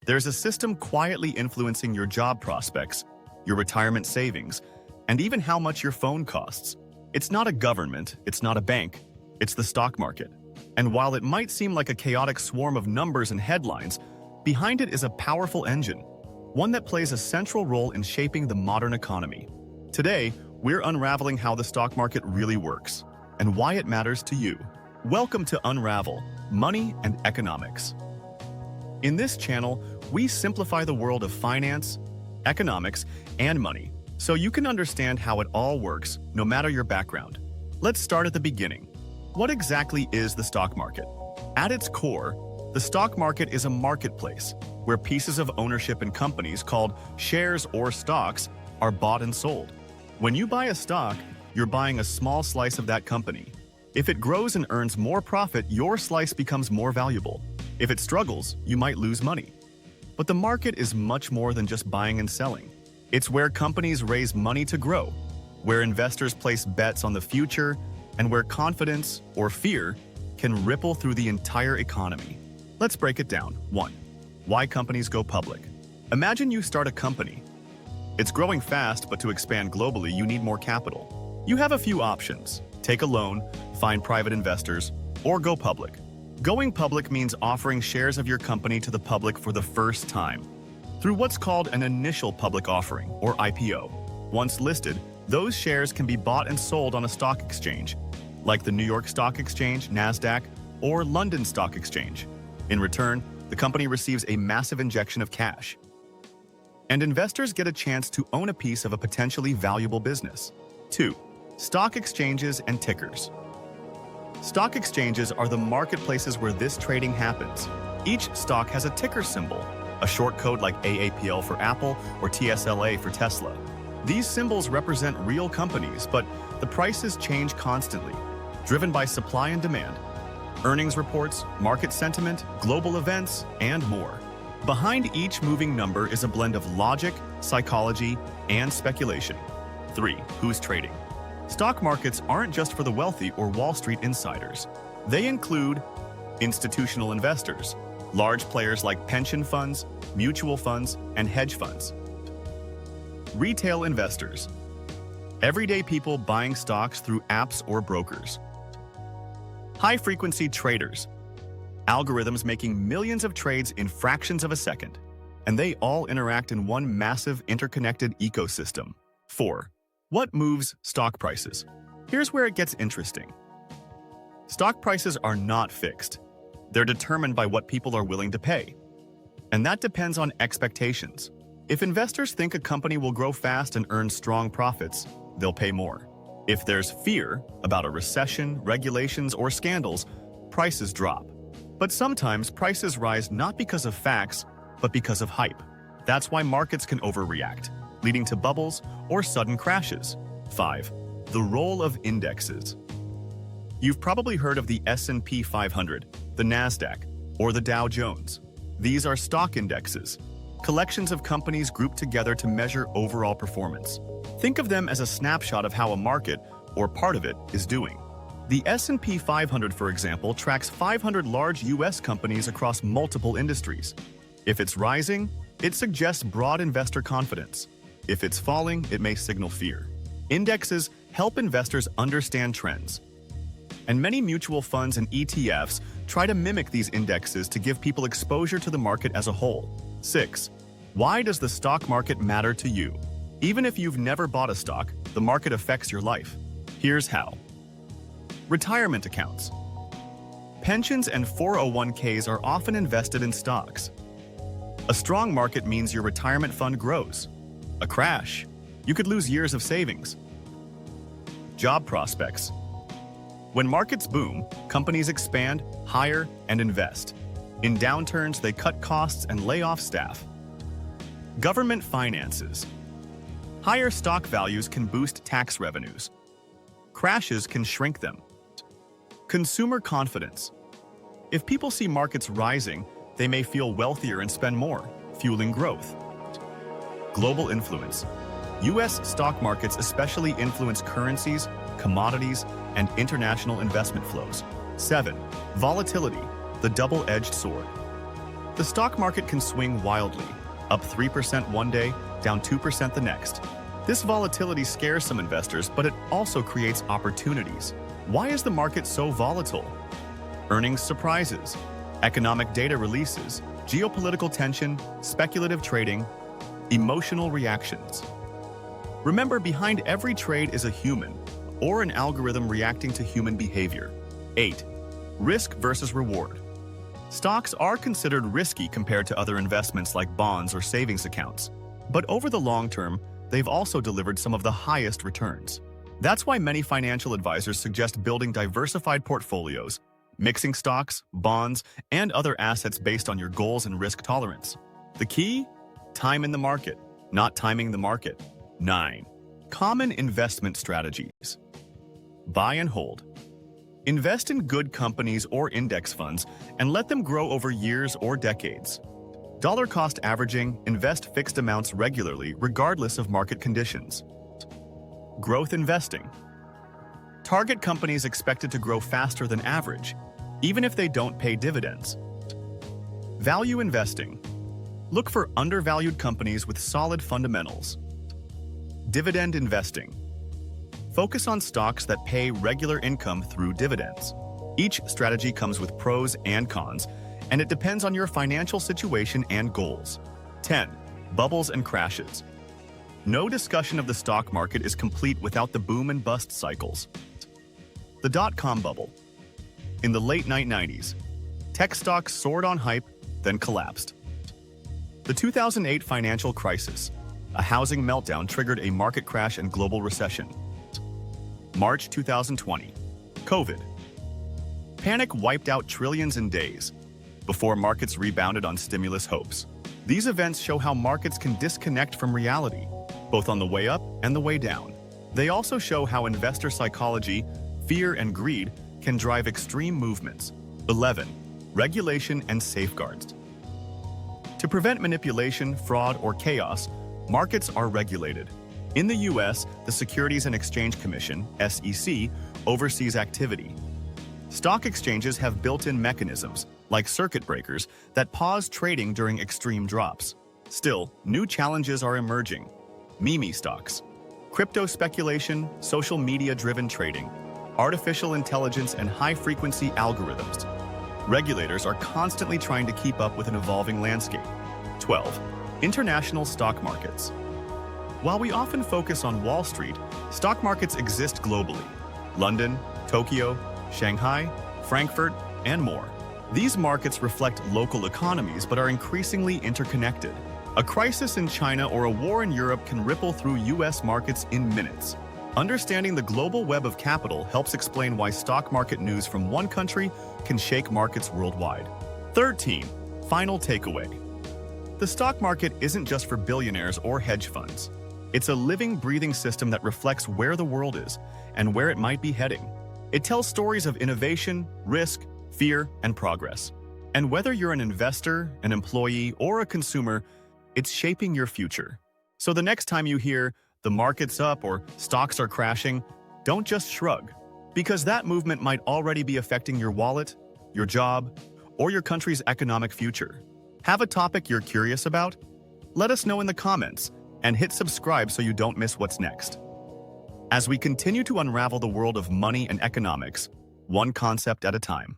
There's a system quietly influencing your job prospects, your retirement savings, and even how much your phone costs. It's not a government, it's not a bank, it's the stock market. And while it might seem like a chaotic swarm of numbers and headlines, behind it is a powerful engine, one that plays a central role in shaping the modern economy. Today, we're unraveling how the stock market really works and why it matters to you. Welcome to Unravel, Money and Economics. In this channel, we simplify the world of finance, economics, and money so you can understand how it all works, no matter your background. Let's start at the beginning. What exactly is the stock market? At its core, the stock market is a marketplace where pieces of ownership in companies called shares or stocks are bought and sold. When you buy a stock, you're buying a small slice of that company. If it grows and earns more profit, your slice becomes more valuable. If it struggles, you might lose money. But the market is much more than just buying and selling. It's where companies raise money to grow, where investors place bets on the future, and where confidence or fear can ripple through the entire economy. Let's break it down. 1. Why companies go public. Imagine you start a company. It's growing fast, but to expand globally, you need more capital. You have a few options. Take a loan, find private investors, or go public. Going public means offering shares of your company to the public for the first time through what's called an initial public offering, or IPO. Once listed, those shares can be bought and sold on a stock exchange, like the New York Stock Exchange, NASDAQ, or London Stock Exchange. In return, the company receives a massive injection of cash, and investors get a chance to own a piece of a potentially valuable business. 2. Stock exchanges and tickers. Stock exchanges are the marketplaces where this trading happens. Each stock has a ticker symbol, a short code like AAPL for Apple or TSLA for Tesla. These symbols represent real companies, but the prices change constantly, driven by supply and demand, earnings reports, market sentiment, global events, and more. Behind each moving number is a blend of logic, psychology, and speculation. 3. Who's trading? Stock markets aren't just for the wealthy or Wall Street insiders. They include institutional investors, large players like pension funds, mutual funds, and hedge funds. Retail investors, everyday people buying stocks through apps or brokers. High-frequency traders, algorithms making millions of trades in fractions of a second, and they all interact in one massive interconnected ecosystem. 4. What moves stock prices? Here's where it gets interesting. Stock prices are not fixed. They're determined by what people are willing to pay. And that depends on expectations. If investors think a company will grow fast and earn strong profits, they'll pay more. If there's fear about a recession, regulations, or scandals, prices drop. But sometimes prices rise not because of facts, but because of hype. That's why markets can overreact, leading to bubbles or sudden crashes. 5. The role of indexes. You've probably heard of the S&P 500, the NASDAQ, or the Dow Jones. These are stock indexes, collections of companies grouped together to measure overall performance. Think of them as a snapshot of how a market, or part of it, is doing. The S&P 500, for example, tracks 500 large U.S. companies across multiple industries. If it's rising, it suggests broad investor confidence. If it's falling, it may signal fear. Indexes help investors understand trends, and many mutual funds and ETFs try to mimic these indexes to give people exposure to the market as a whole. 6. Why does the stock market matter to you? Even if you've never bought a stock, the market affects your life. Here's how. Retirement accounts. Pensions and 401ks are often invested in stocks. A strong market means your retirement fund grows. A crash, you could lose years of savings. Job prospects. When markets boom, companies expand, hire, and invest. In downturns, they cut costs and lay off staff. Government finances. Higher stock values can boost tax revenues. Crashes can shrink them. Consumer confidence. If people see markets rising, they may feel wealthier and spend more, fueling growth. Global influence. U.S. stock markets especially influence currencies, commodities, and international investment flows. 7. Volatility, the double-edged sword. The stock market can swing wildly, up 3% one day, down 2% the next. This volatility scares some investors, but it also creates opportunities. Why is the market so volatile? Earnings surprises, economic data releases, geopolitical tension, speculative trading, emotional reactions. Remember, behind every trade is a human, or an algorithm reacting to human behavior. 8. Risk versus reward. Stocks are considered risky compared to other investments like bonds or savings accounts. But over the long term, they've also delivered some of the highest returns. That's why many financial advisors suggest building diversified portfolios, mixing stocks, bonds, and other assets based on your goals and risk tolerance. The key? Time in the market, not timing the market. 9. Common investment strategies. Buy and hold. Invest in good companies or index funds and let them grow over years or decades. Dollar cost averaging, invest fixed amounts regularly regardless of market conditions. Growth investing. Target companies expected to grow faster than average, even if they don't pay dividends. Value investing. Look for undervalued companies with solid fundamentals. Dividend investing. Focus on stocks that pay regular income through dividends. Each strategy comes with pros and cons, and it depends on your financial situation and goals. 10. Bubbles and crashes. No discussion of the stock market is complete without the boom and bust cycles. The dot-com bubble. In the late 1990s, tech stocks soared on hype, then collapsed. The 2008 financial crisis. A housing meltdown triggered a market crash and global recession. March 2020. COVID. Panic wiped out trillions in days, before markets rebounded on stimulus hopes. These events show how markets can disconnect from reality, both on the way up and the way down. They also show how investor psychology, fear, and greed can drive extreme movements. 11. Regulation and safeguards. To prevent manipulation, fraud, or chaos, markets are regulated. In the U.S., the Securities and Exchange Commission, SEC, oversees activity. Stock exchanges have built-in mechanisms, like circuit breakers, that pause trading during extreme drops. Still, new challenges are emerging. Meme stocks, crypto speculation, social media-driven trading, artificial intelligence, and high-frequency algorithms. Regulators are constantly trying to keep up with an evolving landscape. 12. International stock markets. While we often focus on Wall Street, stock markets exist globally. London, Tokyo, Shanghai, Frankfurt, and more. These markets reflect local economies but are increasingly interconnected. A crisis in China or a war in Europe can ripple through U.S. markets in minutes. Understanding the global web of capital helps explain why stock market news from one country can shake markets worldwide. 13. Final takeaway. The stock market isn't just for billionaires or hedge funds. It's a living, breathing system that reflects where the world is and where it might be heading. It tells stories of innovation, risk, fear, and progress. And whether you're an investor, an employee, or a consumer, it's shaping your future. So the next time you hear, the market's up or stocks are crashing, don't just shrug, because that movement might already be affecting your wallet, your job, or your country's economic future. Have a topic you're curious about? Let us know in the comments, and hit subscribe so you don't miss what's next. As we continue to unravel the world of money and economics, one concept at a time.